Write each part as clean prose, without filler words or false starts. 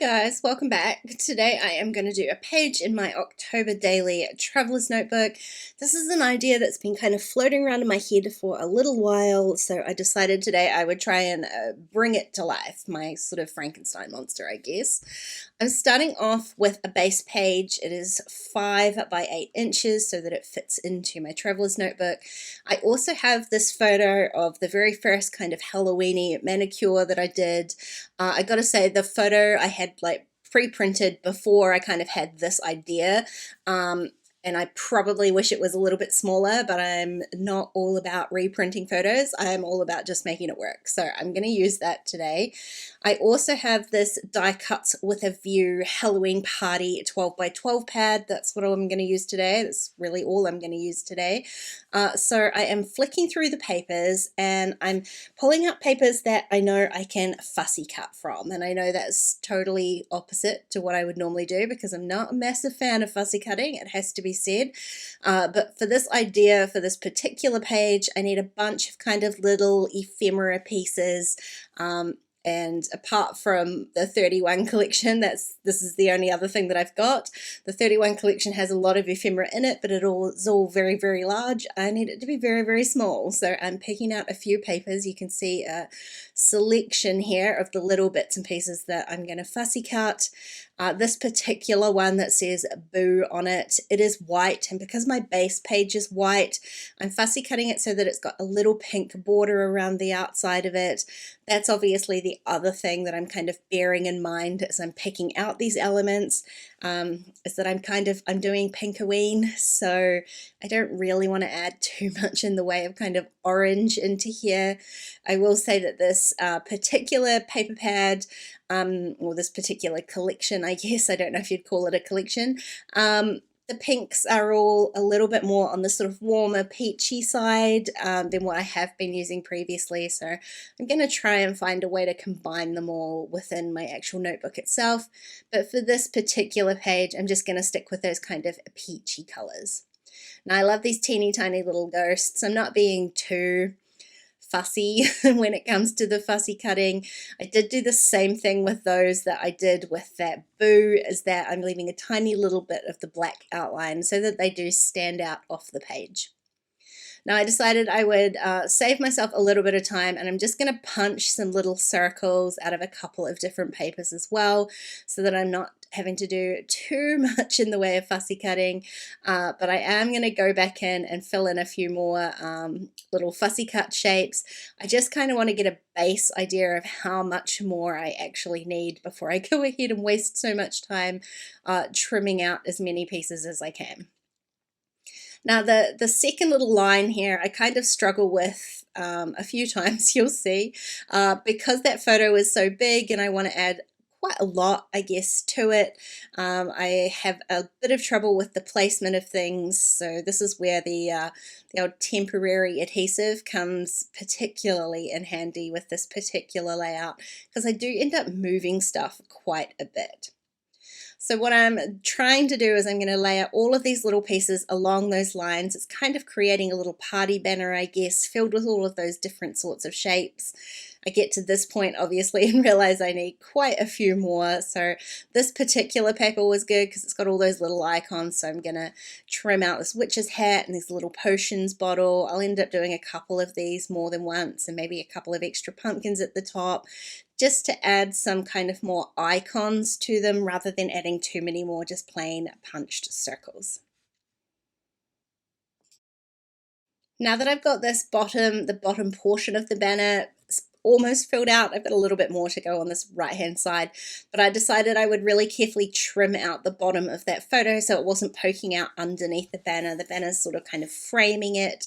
guys, welcome back. Today I am going to do a page in my October daily traveler's notebook. This is an idea that's been kind of floating around in my head for a little while, so I decided today I would try and bring it to life, my sort of Frankenstein monster, I guess. I'm starting off with a base page. It is 5 by 8 inches so that it fits into my traveler's notebook. I also have this photo of the very first kind of Halloween-y manicure that I did. I gotta say, the photo I had like pre-printed before I kind of had this idea, and I probably wish it was a little bit smaller, but I'm not all about reprinting photos. I'm all about just making it work. So I'm going to use that today. I also have this die cuts with a view Halloween party 12 by 12 pad. That's what I'm going to use today. That's really all I'm going to use today. So I am flicking through the papers and I'm pulling out papers that I know I can fussy cut from. And I know that's totally opposite to what I would normally do because I'm not a massive fan of fussy cutting. It has to be said. But for this idea, for this particular page, I need a bunch of kind of little ephemera pieces. And apart from the 31 collection, this is the only other thing that I've got. The 31 collection has a lot of ephemera in it, but is all very, very large. I need it to be very, very small. So I'm picking out a few papers. You can see a selection here of the little bits and pieces that I'm going to fussy cut. This particular one that says Boo on it, it is white, and because my base page is white, I'm fussy cutting it so that it's got a little pink border around the outside of it. That's obviously the other thing that I'm kind of bearing in mind as I'm picking out these elements, is that I'm doing Pinkoween, so I don't really want to add too much in the way of kind of orange into here. I will say that this particular paper pad, or this particular collection, I guess, I don't know if you'd call it a collection, the pinks are all a little bit more on the sort of warmer peachy side than what I have been using previously, so I'm going to try and find a way to combine them all within my actual notebook itself. But for this particular page, I'm just going to stick with those kind of peachy colors. Now I love these teeny tiny little ghosts. I'm not being too fussy when it comes to the fussy cutting. I did do the same thing with those that I did with that Boo, is that I'm leaving a tiny little bit of the black outline so that they do stand out off the page. Now I decided I would save myself a little bit of time, and I'm just going to punch some little circles out of a couple of different papers as well, so that I'm not having to do too much in the way of fussy cutting, but I am going to go back in and fill in a few more little fussy cut shapes. I just kind of want to get a base idea of how much more I actually need before I go ahead and waste so much time trimming out as many pieces as I can. Now the second little line here I kind of struggle with a few times, you'll see, because that photo is so big and I want to add quite a lot, I guess, to it. I have a bit of trouble with the placement of things, so this is where the old temporary adhesive comes particularly in handy with this particular layout, because I do end up moving stuff quite a bit. So what I'm trying to do is I'm going to lay out all of these little pieces along those lines. It's kind of creating a little party banner, I guess, filled with all of those different sorts of shapes. I get to this point, obviously, and realize I need quite a few more. So this particular paper was good because it's got all those little icons. So I'm going to trim out this witch's hat and this little potions bottle. I'll end up doing a couple of these more than once, and maybe a couple of extra pumpkins at the top, just to add some kind of more icons to them rather than adding too many more just plain punched circles. Now that I've got this the bottom portion of the banner almost filled out, I've got a little bit more to go on this right hand side, but I decided I would really carefully trim out the bottom of that photo so it wasn't poking out underneath the banner. The banner's sort of kind of framing it,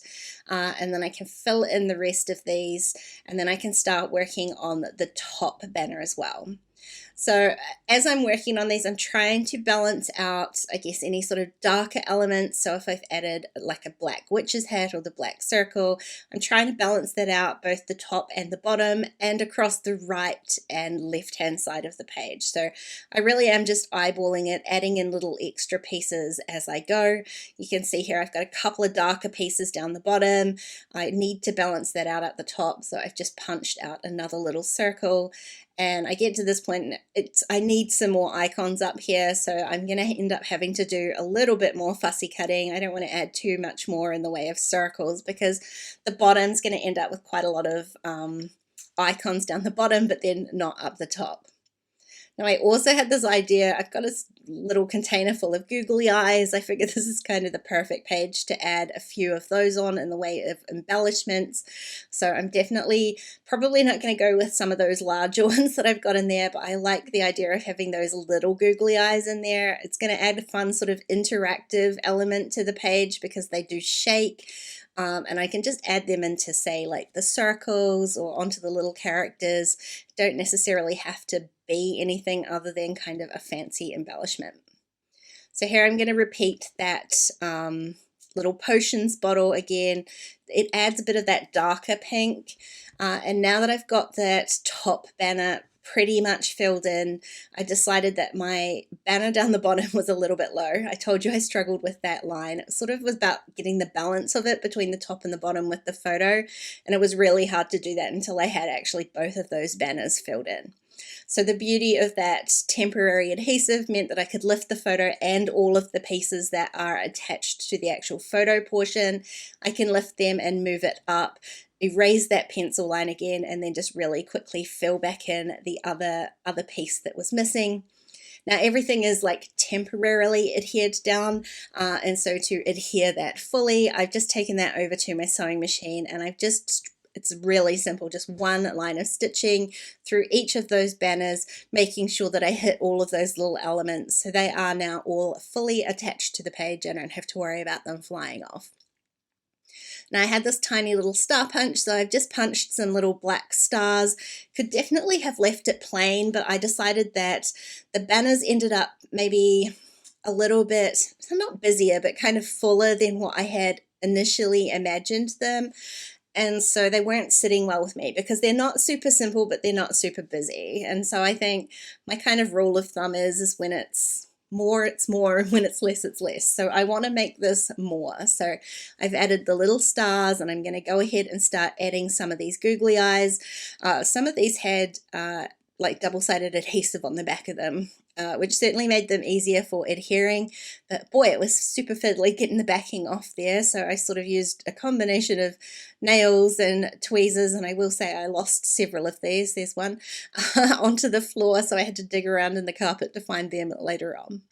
and then I can fill in the rest of these, and then I can start working on the top banner as well. So as I'm working on these, I'm trying to balance out, I guess, any sort of darker elements. So if I've added like a black witch's hat or the black circle, I'm trying to balance that out, both the top and the bottom and across the right and left hand side of the page. So I really am just eyeballing it, adding in little extra pieces as I go. You can see here I've got a couple of darker pieces down the bottom. I need to balance that out at the top, so I've just punched out another little circle. And I get to this point I need some more icons up here, so I'm going to end up having to do a little bit more fussy cutting. I don't want to add too much more in the way of circles because the bottom's going to end up with quite a lot of icons down the bottom, but then not up the top. Now I also had this idea, I've got a little container full of googly eyes. I figured this is kind of the perfect page to add a few of those on in the way of embellishments. So I'm probably not going to go with some of those larger ones that I've got in there, but I like the idea of having those little googly eyes in there. It's going to add a fun sort of interactive element to the page because they do shake. And I can just add them into, say, like the circles or onto the little characters. Don't necessarily have to be anything other than kind of a fancy embellishment. So here I'm going to repeat that little potions bottle again. It adds a bit of that darker pink. And now that I've got that top banner pretty much filled in, I decided that my banner down the bottom was a little bit low. I told you I struggled with that line. It sort of was about getting the balance of it between the top and the bottom with the photo, and it was really hard to do that until I had actually both of those banners filled in. So the beauty of that temporary adhesive meant that I could lift the photo and all of the pieces that are attached to the actual photo portion. I can lift them and move it up, erase that pencil line again, and then just really quickly fill back in the other piece that was missing. Now everything is like temporarily adhered down, and so to adhere that fully, I've just taken that over to my sewing machine, and it's really simple, just one line of stitching through each of those banners, making sure that I hit all of those little elements. So they are now all fully attached to the page. I don't have to worry about them flying off. Now I had this tiny little star punch, so I've just punched some little black stars. Could definitely have left it plain, but I decided that the banners ended up maybe a little bit, not busier, but kind of fuller than what I had initially imagined them. And so they weren't sitting well with me because they're not super simple, but they're not super busy. And so I think my kind of rule of thumb is when it's more, it's more, and when it's less. So I want to make this more. So I've added the little stars, and I'm going to go ahead and start adding some of these googly eyes. Some of these had like double-sided adhesive on the back of them, which certainly made them easier for adhering, but boy, it was super fiddly getting the backing off there. So I sort of used a combination of nails and tweezers, and I will say I lost several of these. There's one onto the floor, so I had to dig around in the carpet to find them later on.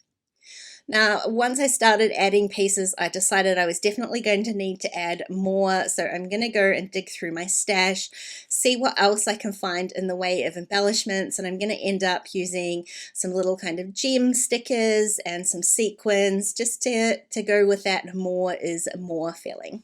Now, once I started adding pieces, I decided I was definitely going to need to add more, so I'm going to go and dig through my stash, see what else I can find in the way of embellishments, and I'm going to end up using some little kind of gem stickers and some sequins just to go with that more is more feeling.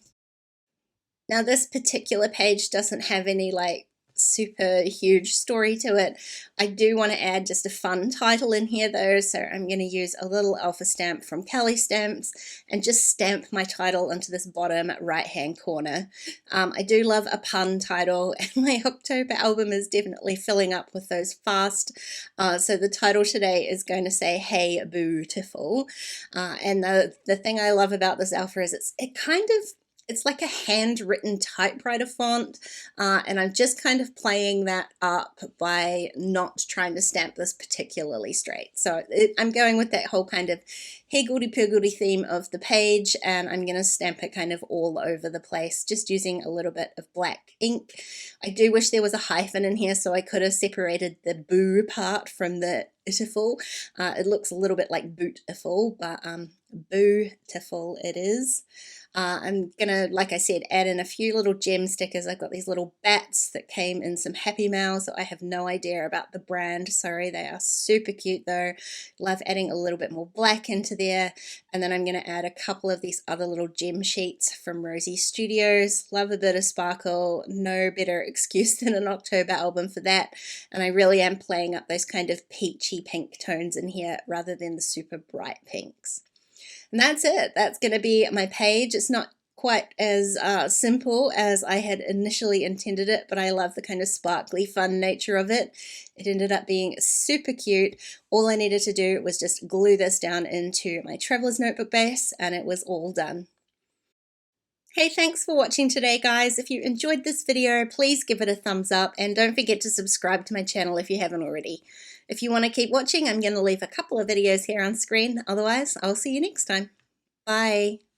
Now, this particular page doesn't have any like super huge story to it. I do want to add just a fun title in here though, so I'm going to use a little alpha stamp from Kelly Stamps and just stamp my title into this bottom right hand corner. I do love a pun title, and my October album is definitely filling up with those fast, so the title today is going to say Hey Boo-tiful, and the thing I love about this alpha is it's like a handwritten typewriter font, and I'm just kind of playing that up by not trying to stamp this particularly straight. So I'm going with that whole kind of higgledy-piggledy theme of the page, and I'm going to stamp it kind of all over the place, just using a little bit of black ink. I do wish there was a hyphen in here so I could have separated the boo part from the itiful. It looks a little bit like bootiful, but boo-tiful it is. I'm gonna, like I said, add in a few little gem stickers. I've got these little bats that came in some Happy Mails, so I have no idea about the brand, sorry. They are super cute though. Love adding a little bit more black into there. And then I'm gonna add a couple of these other little gem sheets from Rosie Studios. Love a bit of sparkle, no better excuse than an October album for that. And I really am playing up those kind of peachy pink tones in here rather than the super bright pinks. And that's it. That's going to be my page. It's not quite as simple as I had initially intended it, but I love the kind of sparkly fun nature of it. It ended up being super cute. All I needed to do was just glue this down into my traveler's notebook base, and it was all done. Hey, thanks for watching today, guys. If you enjoyed this video, please give it a thumbs up and don't forget to subscribe to my channel if you haven't already. If you want to keep watching, I'm going to leave a couple of videos here on screen. Otherwise, I'll see you next time. Bye.